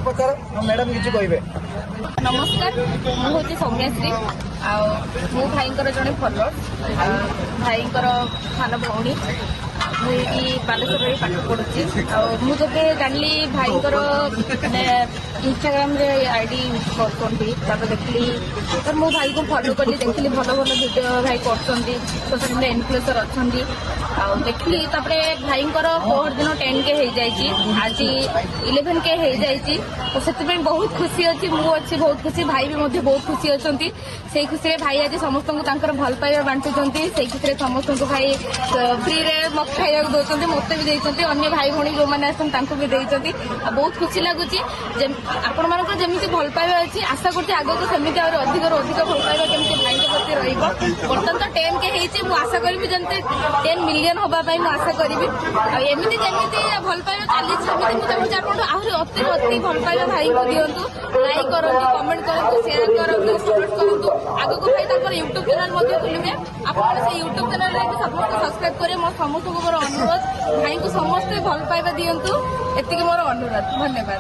प्रकार मैडम किसी कहे। नमस्कार मुझे सौम्याश्री मो भाई जड़े फॉलोअर भाई सान भौणी मुझे बालेश्वर पाठ पढ़ुची मुझे जानी भाई इंस्टाग्राम आईडी यूज कर देखली तो मो भाई को फॉलो कली देखली भल भल वीडियो भाई कर सोशल मीडिया इन्फ्लुएंसर अच्छा देखली भाई पोहर दिन 10K हो जाए आज 11K हो जाए तो से बहुत खुशी अच्छी मुझे बहुत खुशी भाई भी बहुत खुशी अच्छा से खुशी भाई आज समस्त भल पाइबा बांटुंट से खुशी समस्त भाई फ्री रे मत खाइबा दौरान मत भी देते अन्य भाई भाई जो मैंने आसते भी देते बहुत खुशी लगुच आपण मान जमी भल पाइबा अच्छी आशा करती आगे सेमती अधिक भल पाइबा केमती भाई प्रति रर्तमान तो 10K हो आशा करी जमी 10 मिलियन हाँपाई आशा करी एमती जमी भल पाइबा चली मुझे चाहूँगी आहरी अति अति भल पाइबा भाई को दिंतु लाइक करूँ कमेंट करूँ शेयर करूँ सपोर्ट करूँ आगे भाई यूट्यूब चैनल खोलेंगे आप यूट्यूब चैनल समस्त सब्सक्राइब करें मोर समस्त मोर अनुरोध भाई को समस्ते भल पाइबा दिंतु एति मोर अनुरोध धन्यवाद।